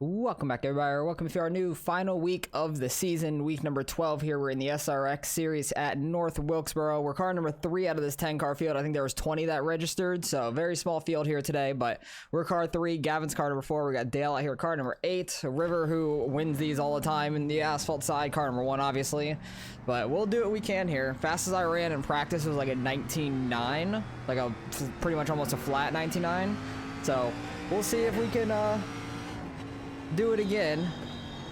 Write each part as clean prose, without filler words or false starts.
Welcome back, everybody, or welcome to our new final week of the season, week number 12 here. We're in the SRX series at North Wilkesboro. We're car number 3 out of this 10-car field. I think there was 20 that registered, so very small field here today, but we're car 3. Gavin's car number 4. We got Dale out here, car number 8. River, who wins these all the time in the asphalt side, car number 1, obviously. But we'll do what we can here. Fastest I ran in practice was like a 19.9, like a pretty much almost a flat 19.9. So we'll see if we can do it again.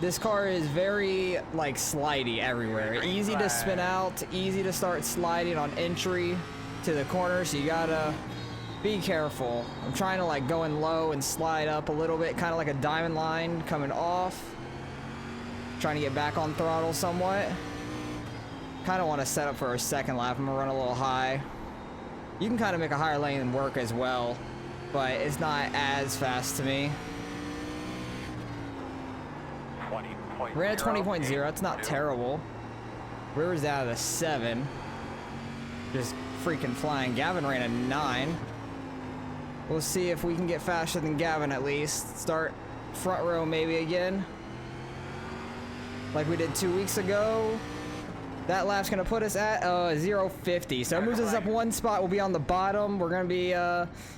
This car is very like slidey everywhere, easy to spin out, easy to start sliding on entry to the corner, so you gotta be careful. I'm trying to like go in low and slide up a little bit, kind of like a diamond line coming off, trying to get back on throttle somewhat. Kind of want to set up for a second lap. I'm gonna run a little high. You can kind of make a higher lane work as well, but it's not as fast to me. Ran a 20.0, it's not terrible. River's out of the 7. Just freaking flying. Gavin ran a 9. We'll see if we can get faster than Gavin at least. Start front row maybe again, like we did 2 weeks ago. That lap's gonna put us at 0.50, so it moves us up 1 spot. We'll be on the bottom. We're gonna be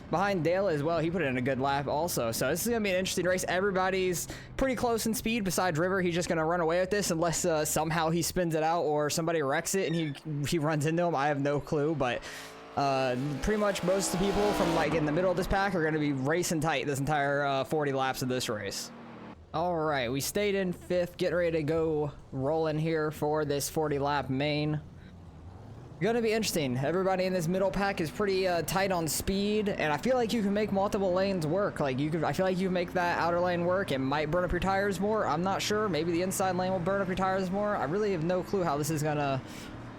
behind Dale as well. He put in a good lap also, so this is gonna be an interesting race. Everybody's pretty close in speed besides River. He's just gonna run away with this unless somehow he spins it out or somebody wrecks it and he runs into him. I have no clue, but pretty much most of the people from like in the middle of this pack are gonna be racing tight this entire 40 laps of this race. All right, we stayed in 5th, getting ready to go rolling here for this 40 lap main. Gonna be interesting. Everybody in this middle pack is pretty tight on speed, and I feel like you can make multiple lanes work. Like I feel like you can make that outer lane work. It might burn up your tires more. I'm not sure. Maybe the inside lane will burn up your tires more. I really have no clue how this is gonna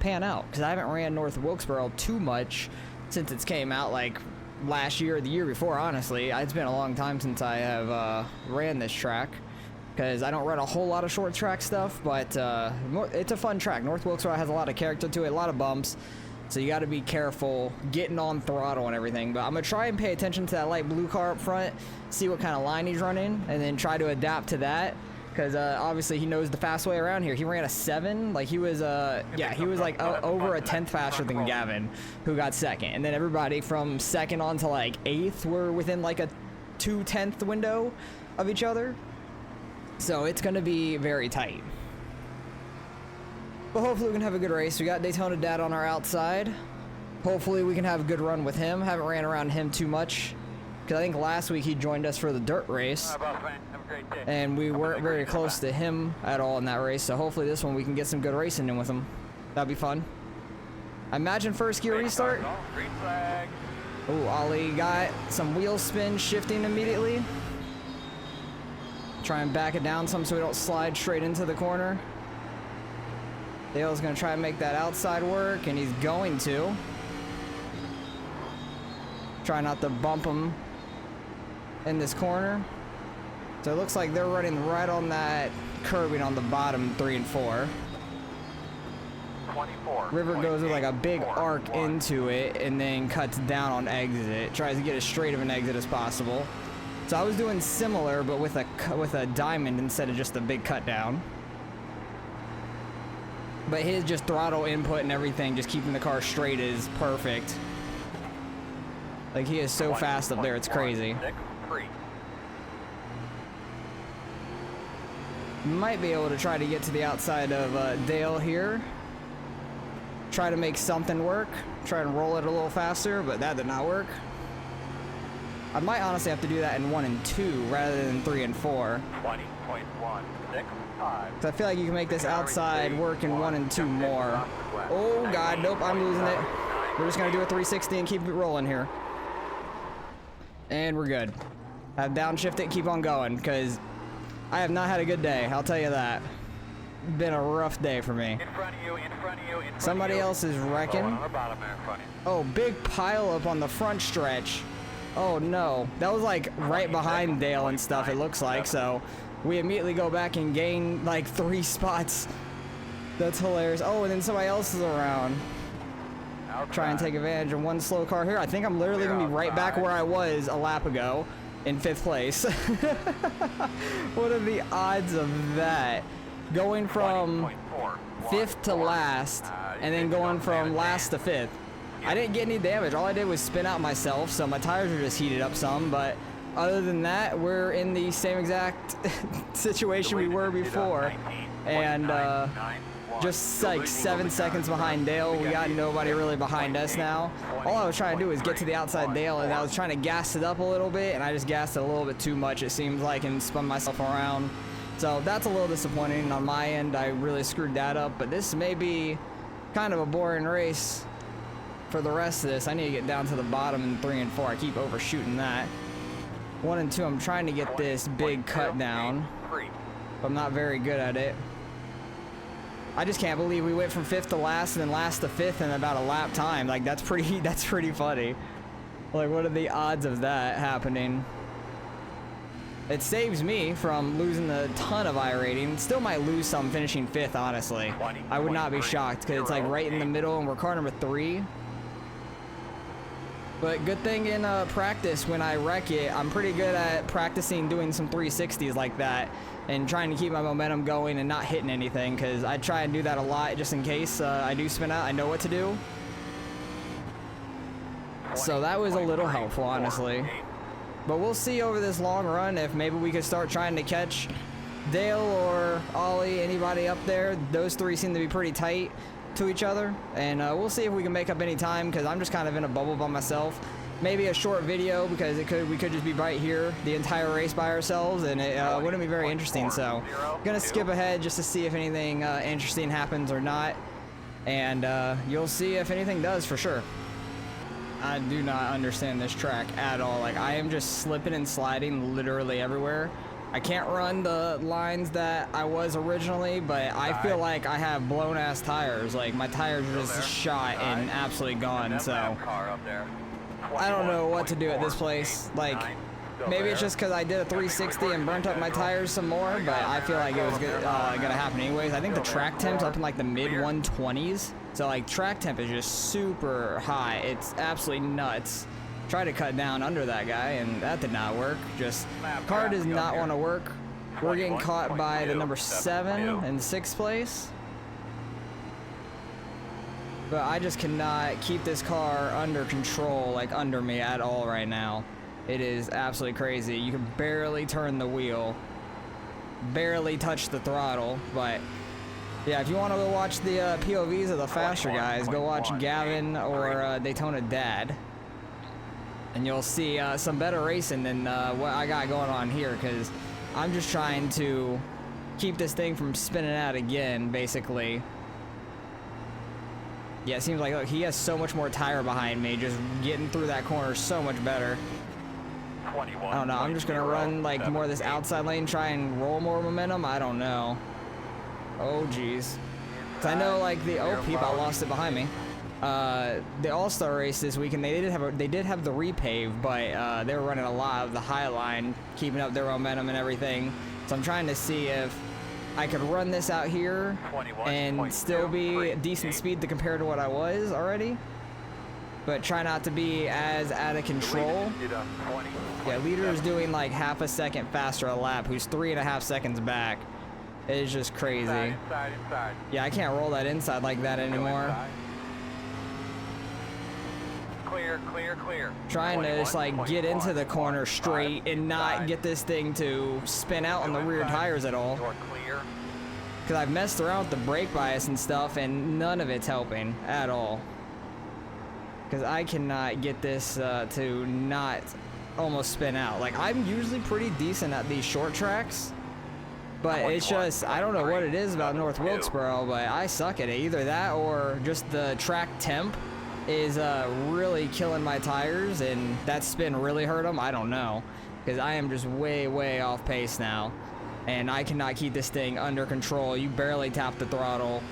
pan out because I haven't ran North Wilkesboro too much since it's came out, like last year or the year before. Honestly, it's been a long time since I have ran this track, because I don't run a whole lot of short track stuff, but it's a fun track. North Wilkesboro has a lot of character to it, a lot of bumps, so you got to be careful getting on throttle and everything. But I'm going to try and pay attention to that light blue car up front, see what kind of line he's running, and then try to adapt to that, because obviously he knows the fast way around here. He ran a 7, like he was he was like over a 10th faster than Gavin, who got 2nd, and then everybody from 2nd on to like 8th were within like a 2/10th window of each other. So it's going to be very tight. But hopefully we can have a good race. We got Daytona Dad on our outside. Hopefully we can have a good run with him. Haven't ran around him too much, because I think last week he joined us for the dirt race, and we weren't very close to him at all in that race. So hopefully this one we can get some good racing in with him. That'd be fun. I imagine first gear restart. Oh, Ollie got some wheel spin shifting immediately. Try and back it down some so we don't slide straight into the corner. Dale's gonna try and make that outside work, and he's going to. Try not to bump him in this corner. So it looks like they're running right on that curbing on the bottom 3 and 4. River goes with like a big arc into it and then cuts down on exit. Tries to get as straight of an exit as possible. So I was doing similar, but with a diamond instead of just a big cut down. But his just throttle input and everything, just keeping the car straight, is perfect. Like, he is so fast up there, it's crazy. Might be able to try to get to the outside of Dale here. Try to make something work. Try and roll it a little faster, but that did not work. I might honestly have to do that in 1 and 2 rather than 3 and 4. 20.165. So I feel like you can make this outside work in 1 and 2 more. Oh god, nope, I'm losing it. We're just gonna do a 360 and keep it rolling here. And we're good. I've downshifted, keep on going, because I have not had a good day, I'll tell you that. Been a rough day for me. Somebody else is wrecking. Oh, big pile up on the front stretch. Oh no, that was like right behind Dale and stuff, it looks like, so we immediately go back and gain like 3 spots. That's hilarious. Oh, and then somebody else is around. Try and take advantage of one slow car here. I think I'm literally gonna be right back where I was a lap ago. in 5th place. What are the odds of that? Going from 5th to last, and then going from last to 5th. I didn't get any damage. All I did was spin out myself, so my tires are just heated up some, but other than that, we're in the same exact situation we were before. And just like 7 seconds behind Dale. We got nobody really behind us now. All I was trying to do was get to the outside Dale, and I was trying to gas it up a little bit, and I just gassed it a little bit too much, it seems like, and spun myself around. So that's a little disappointing on my end. I really screwed that up, but this may be kind of a boring race for the rest of this. I need to get down to the bottom in 3 and 4. I keep overshooting that. 1 and 2, I'm trying to get this big cut down, but I'm not very good at it. I just can't believe we went from 5th to last and then last to 5th in about a lap time. Like, that's pretty funny. Like, what are the odds of that happening? It saves me from losing a ton of iRating. Still might lose some finishing 5th, honestly. I would not be shocked, because it's like right in the middle and we're car number 3. But good thing in practice, when I wreck it, I'm pretty good at practicing doing some 360s like that and trying to keep my momentum going and not hitting anything, because I try and do that a lot just in case I do spin out. I know what to do. So that was a little helpful, honestly. But we'll see over this long run if maybe we could start trying to catch Dale or Ollie, anybody up there. Those 3 seem to be pretty tight to each other, and we'll see if we can make up any time, because I'm just kind of in a bubble by myself. Maybe a short video, because we could just be right here the entire race by ourselves, and it wouldn't be very interesting. So gonna skip ahead just to see if anything interesting happens or not, and you'll see if anything does for sure. I do not understand this track at all. Like, I am just slipping and sliding literally everywhere. I can't run the lines that I was originally, but I feel like I have blown ass tires. Like, my tires are just shot and absolutely gone. So I don't know what to do at this place. Like, maybe it's just because I did a 360 and burnt up my tires some more, but I feel like it was gonna happen anyways. I think the track temp's up in like the mid 120s. So like, track temp is just super high. It's absolutely nuts. Try to cut down under that guy, and that did not work. Just, car does not want to work. We're getting caught by the number 7 in 6th place. But I just cannot keep this car under control, like under me at all right now. It is absolutely crazy. You can barely turn the wheel, barely touch the throttle. But yeah, if you want to go watch the POVs of the faster guys, go watch Gavin or Daytona Dad. And you'll see some better racing than what I got going on here, because I'm just trying to keep this thing from spinning out again, basically. Yeah, it seems like, look, he has so much more tire behind me. Just getting through that corner is so much better. I don't know. I'm just going to run like more of this outside lane, try and roll more momentum. I don't know. Oh, geez. Because I know, like, oh, peep, I lost it behind me. The All-Star race this weekend, they did have the repave, but they were running a lot of the high line, keeping up their momentum and everything. So I'm trying to see if I could run this out here and still be decent speed to compare to what I was already, but try not to be as out of control. Yeah, leader is doing like half a second faster a lap, who's 3.5 seconds back. It is just crazy. Yeah, I can't roll that inside like that anymore. Clear. Trying to just like get into the corner straight and not get this thing to spin out on the rear tires at all. Because I've messed around with the brake bias and stuff, and none of it's helping at all. Because I cannot get this to not almost spin out. Like, I'm usually pretty decent at these short tracks, but it's just, I don't know what it is about North Wilkesboro, but I suck at it. Either that or just the track temp is really killing my tires, and that spin really hurt them. I don't know, because I am just way off pace now, and I cannot keep this thing under control. You barely tap the throttle,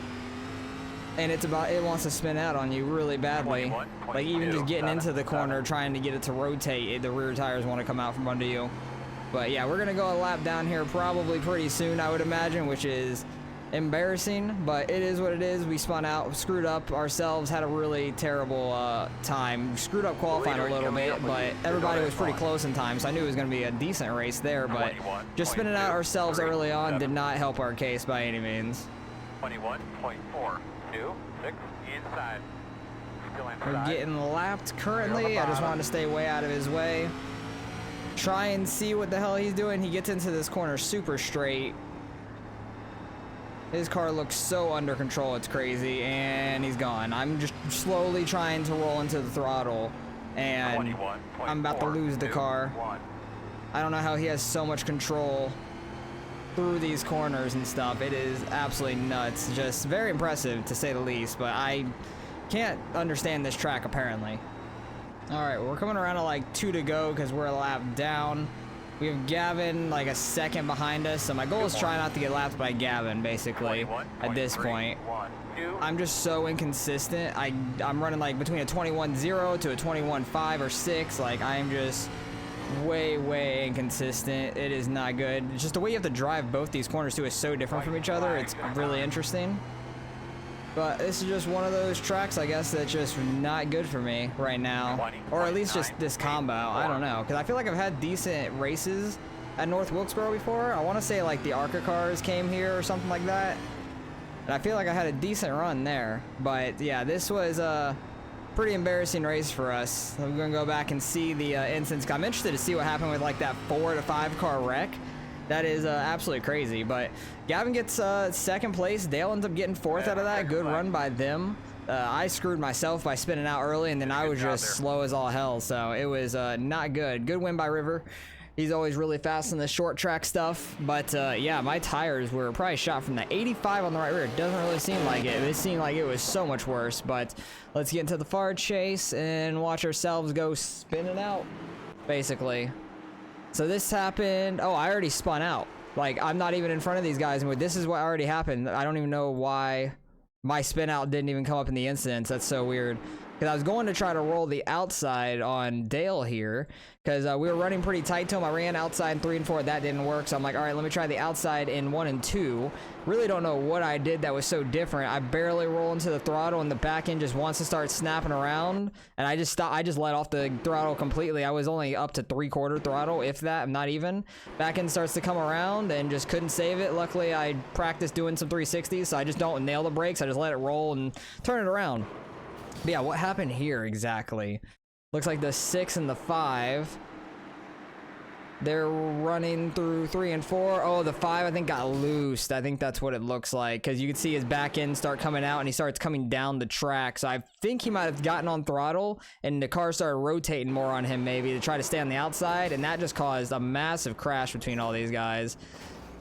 and it wants to spin out on you really badly. Like, even just getting into the corner, trying to get it to rotate, the rear tires want to come out from under you. But yeah, we're gonna go a lap down here probably pretty soon, I would imagine, which is embarrassing, but it is what it is. We spun out, screwed up ourselves, had a really terrible time. Screwed up qualifying a little bit, but everybody was pretty close in time, so I knew it was going to be a decent race there, but just spinning out ourselves early on did not help our case by any means. 21.4, 2, 6, inside. We're getting lapped currently. I just wanted to stay way out of his way. Try and see what the hell he's doing. He gets into this corner super straight. His car looks so under control, it's crazy, and he's gone. I'm just slowly trying to roll into the throttle, and I'm about to lose the car. I don't know how he has so much control through these corners and stuff. It is absolutely nuts. Just very impressive, to say the least, but I can't understand this track, apparently. All right, we're coming around to like 2 to go because we're a lap down. We have Gavin like a second behind us, so my goal is try not to get lapped by Gavin, basically, at this point. I'm just so inconsistent. I'm running like between a 21.0 to a 21.5 or 6. Like, I'm just way inconsistent. It is not good. It's just the way you have to drive both these corners too is so different from each other. It's really interesting. But this is just one of those tracks, I guess, that's just not good for me right now. Or at least just this combo. I don't know. Because I feel like I've had decent races at North Wilkesboro before. I want to say, like, the ARCA cars came here or something like that. And I feel like I had a decent run there. But, yeah, this was a pretty embarrassing race for us. I'm going to go back and see the instance. I'm interested to see what happened with, like, that 4 to 5 car wreck. That is absolutely crazy, but Gavin gets second place. Dale ends up getting fourth out of that. Good run by them. I screwed myself by spinning out early, and then I was just slow as all hell, so it was not good. Good win by River. He's always really fast in the short track stuff, but yeah, my tires were probably shot from the 85 on the right rear. It doesn't really seem like it. It seemed like it was so much worse, but let's get into the far chase and watch ourselves go spinning out, basically. So this happened. Oh, I already spun out. Like, I'm not even in front of these guys. And this is what already happened. I don't even know why my spin out didn't even come up in the incidents. That's so weird. Because I was going to try to roll the outside on Dale here. Because we were running pretty tight to him. I ran outside in 3 and 4. That didn't work. So I'm like, all right, let me try the outside in 1 and 2. Really don't know what I did that was so different. I barely roll into the throttle, and the back end just wants to start snapping around. And I just stopped. I just let off the throttle completely. I was only up to 3/4 throttle, if that. I'm not even. Back end starts to come around and just couldn't save it. Luckily, I practiced doing some 360s, so I just don't nail the brakes. I just let it roll and turn it around. But yeah, what happened here exactly? Looks like the 6 and the 5. They're running through 3 and 4. Oh, the 5 I think got loosed. I think that's what it looks like, because you can see his back end start coming out and he starts coming down the track. So I think he might have gotten on throttle and the car started rotating more on him maybe to try to stay on the outside, and that just caused a massive crash between all these guys.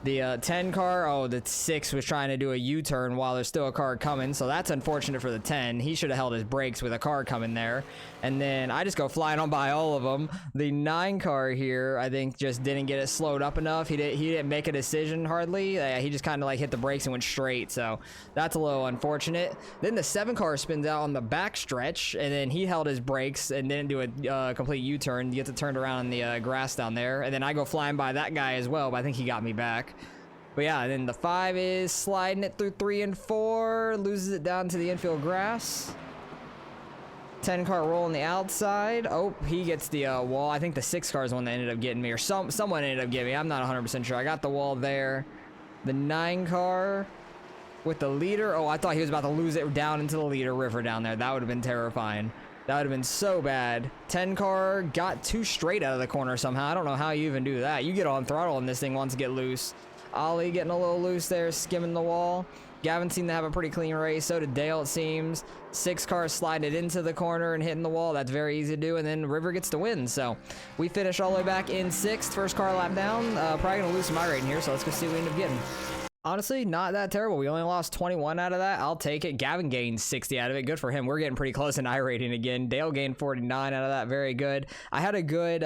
The 10 car, oh, the 6 was trying to do a U-turn while there's still a car coming, so that's unfortunate for the 10. He should have held his brakes with a car coming there. And then I just go flying on by all of them. The 9 car here, I think, just didn't get it slowed up enough. He didn't make a decision hardly. He just kind of like hit the brakes and went straight, so that's a little unfortunate. Then the 7 car spins out on the back stretch, and then he held his brakes and didn't do a complete U-turn. He gets it turned around in the grass down there, and then I go flying by that guy as well, but I think he got me back. But yeah, then the 5 is sliding it through 3 and 4, loses it down to the infield grass. 10 car rolling the outside. Oh, he gets the wall. I think the 6 car is the one that ended up getting me, or someone ended up getting me. I'm not 100% sure. I got the wall there. The 9 car with the leader. Oh, I thought he was about to lose it down into the leader river down there. That would have been terrifying. That would have been so bad. 10 car got 2 straight out of the corner somehow. I don't know how you even do that. You get on throttle and this thing wants to get loose. Ollie getting a little loose there, skimming the wall. Gavin seemed to have a pretty clean race. So did Dale, it seems. 6 cars sliding it into the corner and hitting the wall. That's very easy to do. And then River gets to win. So we finish all the way back in 6th. First car lap down. Probably going to lose my rating here. So let's go see what we end up getting. Honestly, not that terrible. We only lost 21 out of that. I'll take it. Gavin gained 60 out of it. Good for him. We're getting pretty close in iRating again. Dale gained 49 out of that. Very good. I had a good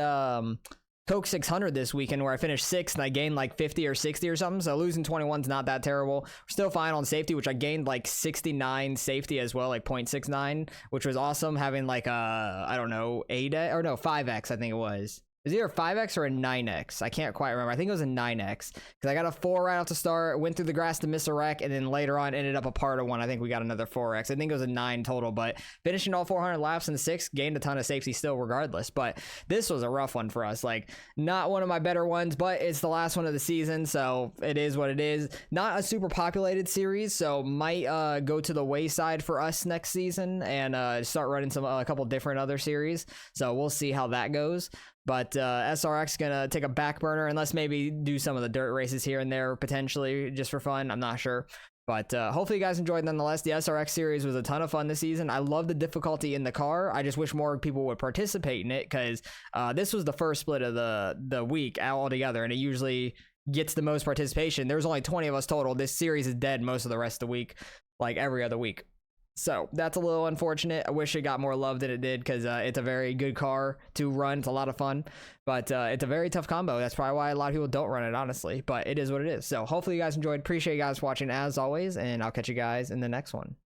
Coke 600 this weekend where I finished 6th and I gained like 50 or 60 or something. So losing 21's not that terrible. We're still fine on safety, which I gained like 69 safety as well, like 0.69, which was awesome. Having like I don't know, 5X I think it was. was either a 5X or a 9X. I can't quite remember. I think it was a 9X because I got a 4 right off the start, went through the grass to miss a wreck, and then later on ended up a part of one. I think we got another 4X. I think it was a 9 total, but finishing all 400 laps in the 6, gained a ton of safety still regardless. But this was a rough one for us. Like, not one of my better ones, but it's the last one of the season, so it is what it is. Not a super populated series, so might go to the wayside for us next season and start running a couple different other series. So we'll see how that goes. But SRX gonna take a back burner, unless maybe do some of the dirt races here and there potentially just for fun. I'm not sure. But hopefully you guys enjoyed nonetheless. The SRX series was a ton of fun this season. I love the difficulty in the car. I just wish more people would participate in it because this was the first split of the week altogether, and it usually gets the most participation. There's only 20 of us total. This series is dead most of the rest of the week, like every other week. So that's a little unfortunate. I wish it got more love than it did because it's a very good car to run. It's a lot of fun, but it's a very tough combo. That's probably why a lot of people don't run it, honestly, but it is what it is. So hopefully you guys enjoyed. Appreciate you guys watching as always, and I'll catch you guys in the next one.